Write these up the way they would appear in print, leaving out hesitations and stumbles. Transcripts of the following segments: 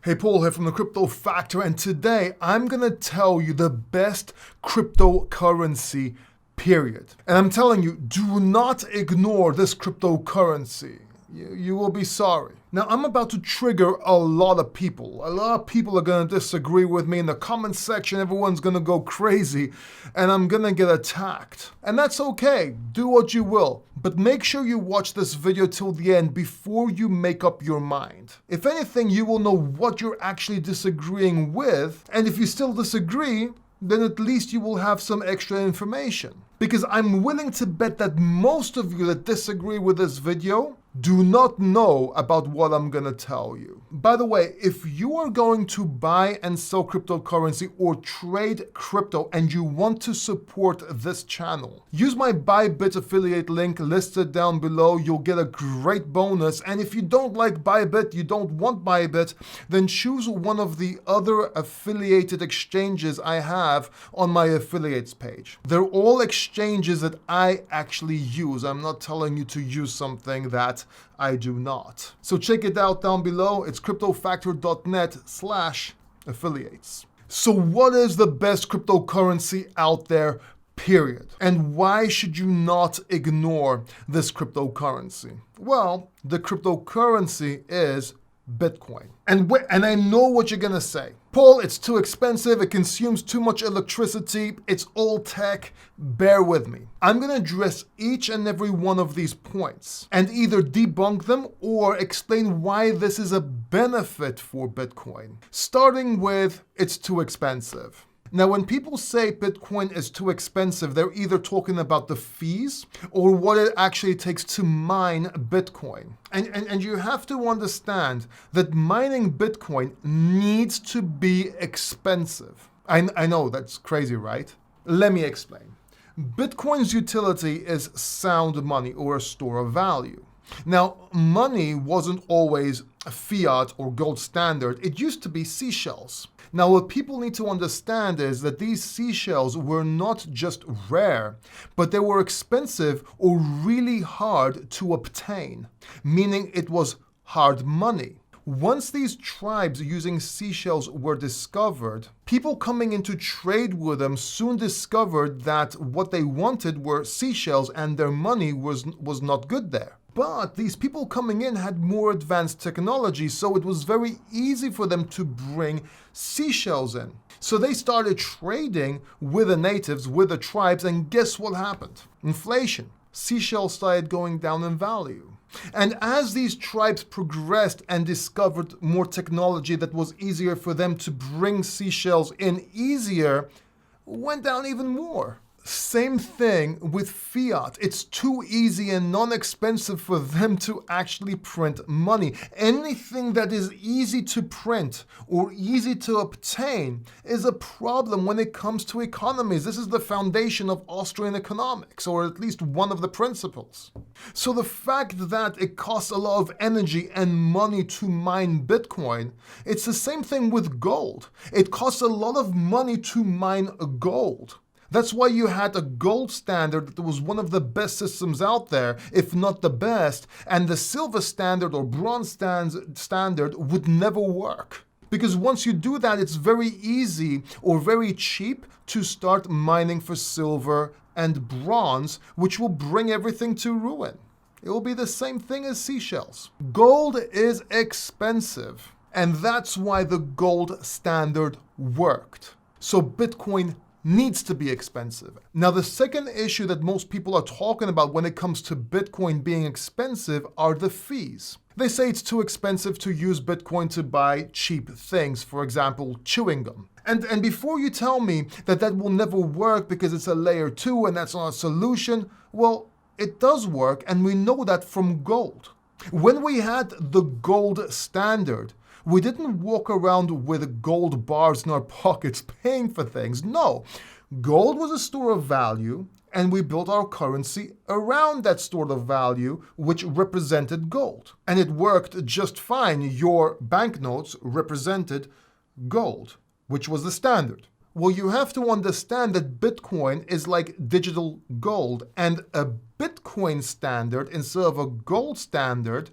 Hey, Paul here from the Crypto Factor, and today I'm gonna tell you the best cryptocurrency, period. And I'm telling you, do not ignore this cryptocurrency. You will be sorry. Now, I'm about to trigger a lot of people. A lot of people are gonna disagree with me in the comment section. Everyone's gonna go crazy, and I'm gonna get attacked. And that's okay. Do what you will. But make sure you watch this video till the end before you make up your mind. If anything, you will know what you're actually disagreeing with, and if you still disagree, then at least you will have some extra information. Because I'm willing to bet that most of you that disagree with this video do not know about what I'm gonna tell you. By the way, if you are going to buy and sell cryptocurrency or trade crypto and you want to support this channel, use my Bybit affiliate link listed down below. You'll get a great bonus. And if you don't like Bybit, you don't want Bybit, then choose one of the other affiliated exchanges I have on my affiliates page. They're all exchanges that I actually use. I'm not telling you to use something that I do not. So check it out down below. It's cryptofactor.net/affiliates. So what is the best cryptocurrency out there, period? And why should you not ignore this cryptocurrency? Well, the cryptocurrency is Bitcoin. And I know what you're gonna say. Paul, it's too expensive, it consumes too much electricity, it's old tech. Bear with me. I'm gonna address each and every one of these points and either debunk them or explain why this is a benefit for Bitcoin. Starting with, it's too expensive. Now, when people say Bitcoin is too expensive, they're either talking about the fees or what it actually takes to mine Bitcoin. And you have to understand that mining Bitcoin needs to be expensive. I know that's crazy, right? Let me explain. Bitcoin's utility is sound money or a store of value. Now, money wasn't always fiat or gold standard. It used to be seashells. Now, what people need to understand is that these seashells were not just rare, but they were expensive or really hard to obtain, meaning it was hard money. Once these tribes using seashells were discovered, people coming into trade with them soon discovered that what they wanted were seashells and their money was not good there. But these people coming in had more advanced technology, so it was very easy for them to bring seashells in. So they started trading with the natives, with the tribes, and guess what happened? Inflation. Seashells started going down in value. And as these tribes progressed and discovered more technology that was easier for them to bring seashells in easier, went down even more. Same thing with fiat. It's too easy and non-expensive for them to actually print money. Anything that is easy to print or easy to obtain is a problem when it comes to economies. This is the foundation of Austrian economics, or at least one of the principles. So the fact that it costs a lot of energy and money to mine Bitcoin, it's the same thing with gold. It costs a lot of money to mine gold. That's why you had a gold standard that was one of the best systems out there, if not the best, and the silver standard or bronze standard would never work. Because once you do that, it's very easy or very cheap to start mining for silver and bronze, which will bring everything to ruin. It will be the same thing as seashells. Gold is expensive, and that's why the gold standard worked. So Bitcoin needs to be expensive. Now, the second issue that most people are talking about when it comes to Bitcoin being expensive are the fees. They say it's too expensive to use Bitcoin to buy cheap things, for example, chewing gum. And before you tell me that that will never work because it's a layer 2 and that's not a solution, well, it does work, and we know that from gold. When we had the gold standard, we didn't walk around with gold bars in our pockets paying for things. No, gold was a store of value, and we built our currency around that store of value, which represented gold. And it worked just fine. Your banknotes represented gold, which was the standard. Well, you have to understand that Bitcoin is like digital gold, and a Bitcoin standard instead of a gold standard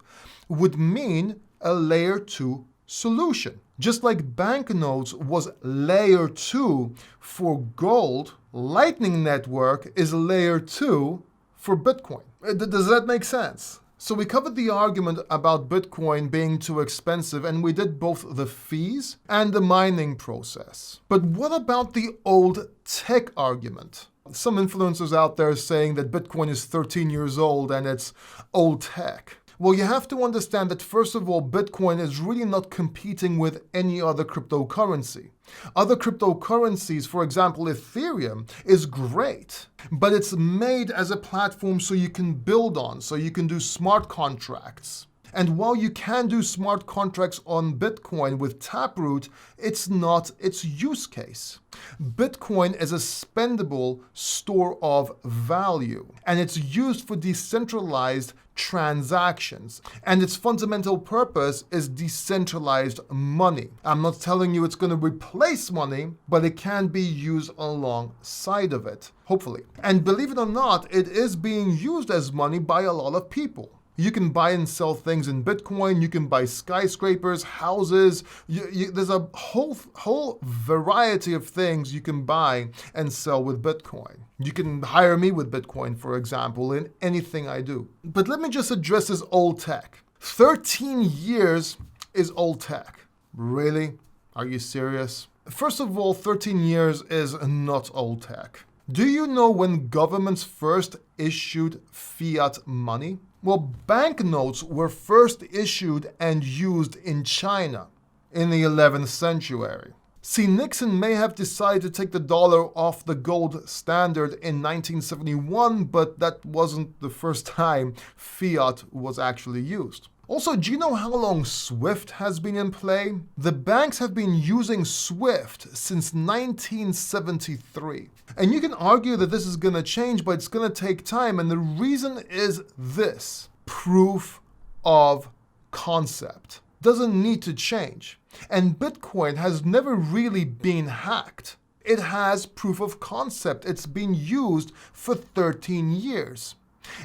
would mean a layer 2 solution. Just like banknotes was layer 2 for gold, Lightning Network is layer 2 for Bitcoin. Does that make sense? So we covered the argument about Bitcoin being too expensive, and we did both the fees and the mining process. But what about the old tech argument? Some influencers out there saying that Bitcoin is 13 years old and it's old tech. Well, you have to understand that, first of all, Bitcoin is really not competing with any other cryptocurrency. Other cryptocurrencies, for example, Ethereum, is great, but it's made as a platform so you can build on, so you can do smart contracts. And while you can do smart contracts on Bitcoin with Taproot, it's not its use case. Bitcoin is a spendable store of value, and it's used for decentralized transactions. And its fundamental purpose is decentralized money. I'm not telling you it's going to replace money, but it can be used alongside of it, hopefully. And believe it or not, it is being used as money by a lot of people. You can buy and sell things in Bitcoin. You can buy skyscrapers, houses. There's a whole variety of things you can buy and sell with Bitcoin. You can hire me with Bitcoin, for example, in anything I do. But let me just address this old tech. 13 years is old tech. Really? Are you serious? First of all, 13 years is not old tech. Do you know when governments first issued fiat money? Well, banknotes were first issued and used in China in the 11th century. See, Nixon may have decided to take the dollar off the gold standard in 1971, but that wasn't the first time fiat was actually used. Also, do you know how long SWIFT has been in play? The banks have been using SWIFT since 1973. And you can argue that this is going to change, but it's going to take time. And the reason is this: proof of concept doesn't need to change. And Bitcoin has never really been hacked. It has proof of concept. It's been used for 13 years.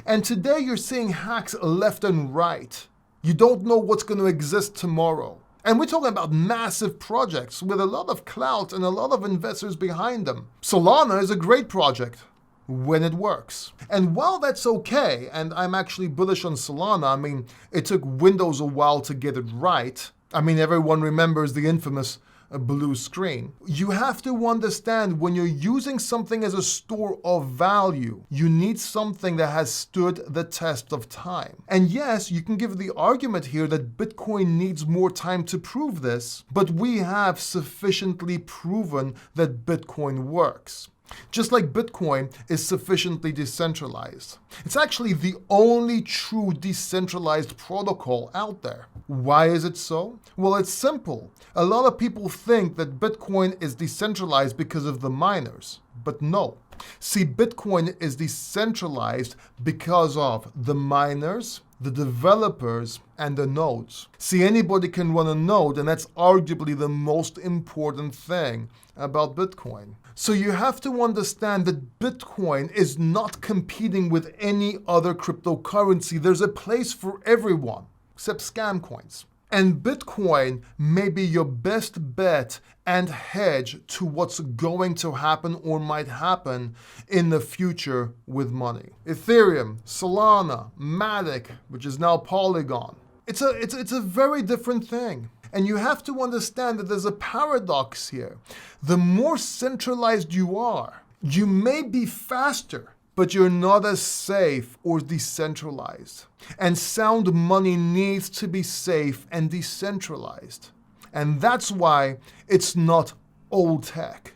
And today you're seeing hacks left and right. You don't know what's going to exist tomorrow. And we're talking about massive projects with a lot of clout and a lot of investors behind them. Solana is a great project when it works. And while that's okay, and I'm actually bullish on Solana, I mean, it took Windows a while to get it right. I mean, everyone remembers the infamous blue screen. You have to understand, when you're using something as a store of value, you need something that has stood the test of time. And yes, you can give the argument here that Bitcoin needs more time to prove this, but we have sufficiently proven that Bitcoin works. Just like Bitcoin is sufficiently decentralized. It's actually the only true decentralized protocol out there. Why is it so? Well, it's simple. A lot of people think that Bitcoin is decentralized because of the miners, but no. See, Bitcoin is decentralized because of the miners, the developers, and the nodes. See, anybody can run a node, and that's arguably the most important thing about Bitcoin. So you have to understand that Bitcoin is not competing with any other cryptocurrency. There's a place for everyone, except scam coins. And Bitcoin may be your best bet and hedge to what's going to happen or might happen in the future with money. Ethereum, Solana, MATIC, which is now Polygon. It's a very different thing. And you have to understand that there's a paradox here. The more centralized you are, you may be faster, but you're not as safe or decentralized. And sound money needs to be safe and decentralized. And that's why it's not old tech.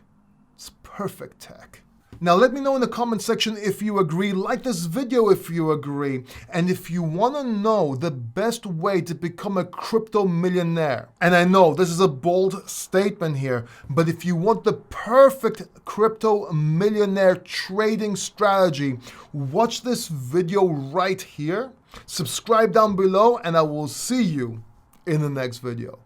It's perfect tech. Now let me know in the comment section if you agree. Like this video if you agree. And if you want to know the best way to become a crypto millionaire, and I know this is a bold statement here, but if you want the perfect crypto millionaire trading strategy, watch this video right here. Subscribe down below, and I will see you in the next video.